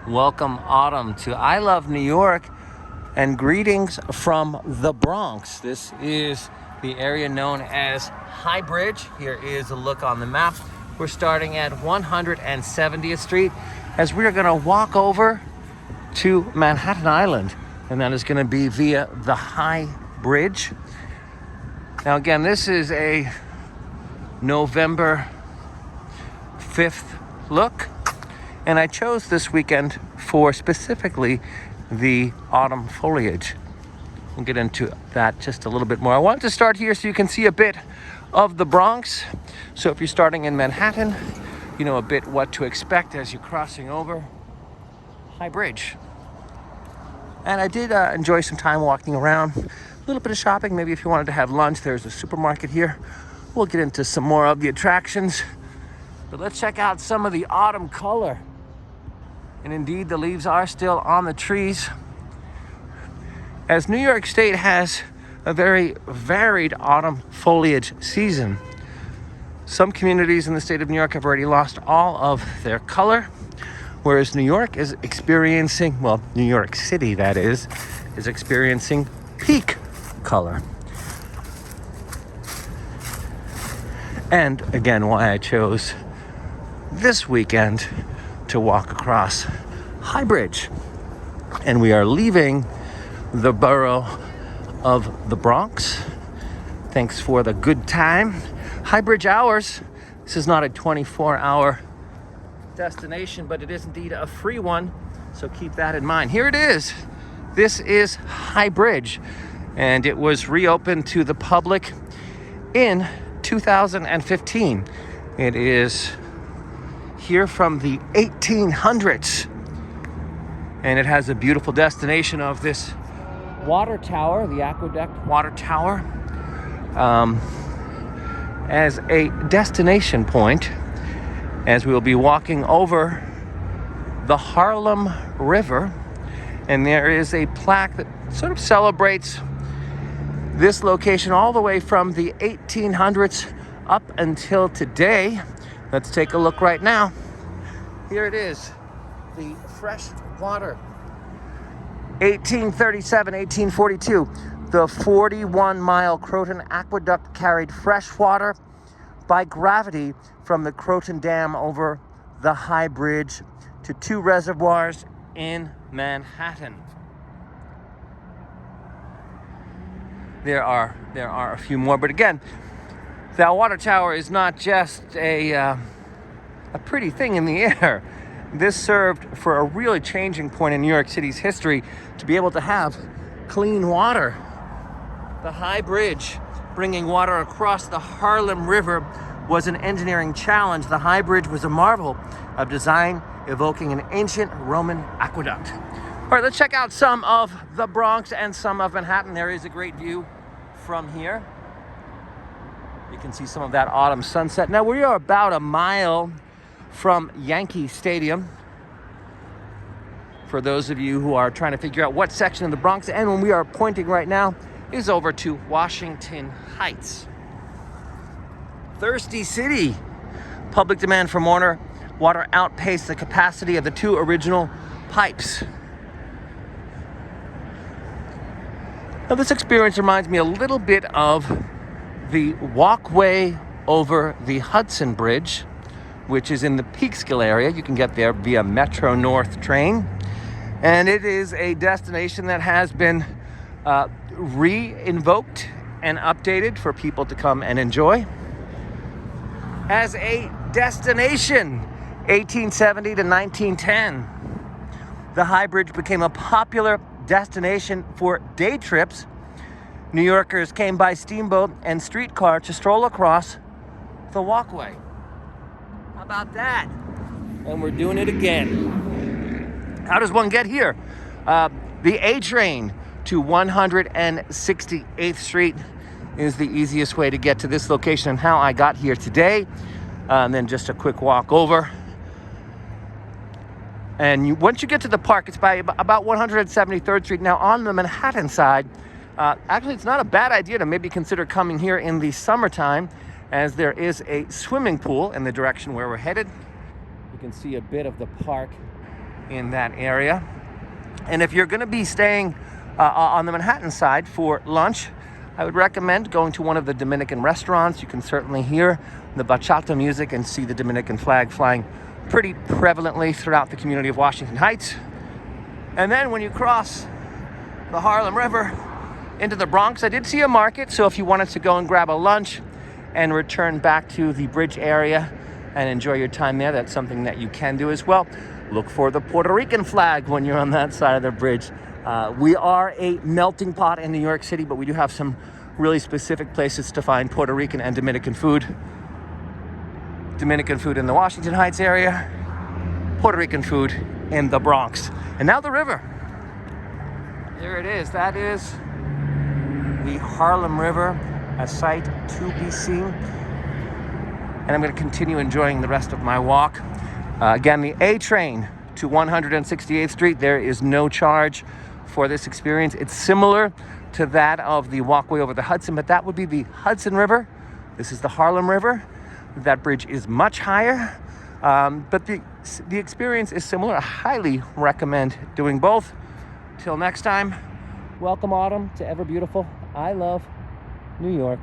Welcome autumn to I Love New York and greetings from the Bronx. This is the area known as High Bridge. Here is a look on the map. We're starting at 170th Street as we are going to walk over to Manhattan Island, and that is going to be via the High Bridge. Now again, this is a November 5th look, and I chose this weekend for specifically the autumn foliage. We'll get into that just a little bit more. I wanted to start here so you can see a bit of the Bronx. So if you're starting in Manhattan, you know a bit what to expect as you're crossing over High Bridge. And I did enjoy some time walking around, a little bit of shopping. Maybe if you wanted to have lunch, there's a supermarket here. We'll get into some more of the attractions. But let's check out some of the autumn color. And indeed, the leaves are still on the trees. As New York State has a very varied autumn foliage season. Some communities in the state of New York have already lost all of their color, whereas New York is experiencing, well, New York City, that is experiencing peak color. And again, why I chose this weekend to walk across High Bridge. And we are leaving the borough of the Bronx. Thanks for the good time. High Bridge hours. This is not a 24-hour destination, but it is indeed a free one. So keep that in mind. Here it is. This is High Bridge, and it was reopened to the public in 2015. It is here from the 1800s, and it has a beautiful destination of this water tower, the aqueduct water tower, as a destination point, as we will be walking over the Harlem River. And there is a plaque that sort of celebrates this location all the way from the 1800s up until today. Let's take a look right now. Here it is, the fresh water. 1837, 1842, the 41-mile Croton Aqueduct carried fresh water by gravity from the Croton Dam over the High Bridge to two reservoirs in Manhattan. There are a few more, but again, that water tower is not just a pretty thing in the air. This served for a really changing point in New York City's history to be able to have clean water. The High Bridge, bringing water across the Harlem River, was an engineering challenge. The High Bridge was a marvel of design, evoking an ancient Roman aqueduct. All right, let's check out some of the Bronx and some of Manhattan. There is a great view from here. You can see some of that autumn sunset. Now, we are about a mile from Yankee Stadium, for those of you who are trying to figure out what section of the Bronx. And when we are pointing right now is over to Washington Heights. Thirsty City. Public demand for more water outpaced the capacity of the two original pipes. Now, this experience reminds me a little bit of the walkway over the Hudson Bridge, which is in the Peekskill area. You can get there via Metro North train. And it is a destination that has been re-invoked and updated for people to come and enjoy. As a destination, 1870 to 1910, the High Bridge became a popular destination for day trips. New Yorkers came by steamboat and streetcar to stroll across the walkway. How about that? And we're doing it again. How does one get here? The A train to 168th Street is the easiest way to get to this location, and how I got here today. And then just a quick walk over. And once you get to the park, it's by about 173rd Street. Now, on the Manhattan side, actually, it's not a bad idea to maybe consider coming here in the summertime, as there is a swimming pool in the direction where we're headed. You can see a bit of the park in that area. And if you're going to be staying on the Manhattan side for lunch, I would recommend going to one of the Dominican restaurants. You can certainly hear the bachata music and see the Dominican flag flying pretty prevalently throughout the community of Washington Heights. And then when you cross the Harlem River into the Bronx, I did see a market, so if you wanted to go and grab a lunch and return back to the bridge area and enjoy your time there, that's something that you can do as well. Look for the Puerto Rican flag when you're on that side of the bridge. We are a melting pot in New York City, but we do have some really specific places to find Puerto Rican and Dominican food. Dominican food in the Washington Heights area, Puerto Rican food in the Bronx. And now the river. There it is. That is the Harlem River, a sight to be seen. And I'm going to continue enjoying the rest of my walk. Again, the A train to 168th Street, there is no charge for this experience. It's similar to that of the walkway over the Hudson, but that would be the Hudson River. This is the Harlem River. That bridge is much higher, but the experience is similar. I highly recommend doing both. Till next time, welcome autumn to ever beautiful. I love New York.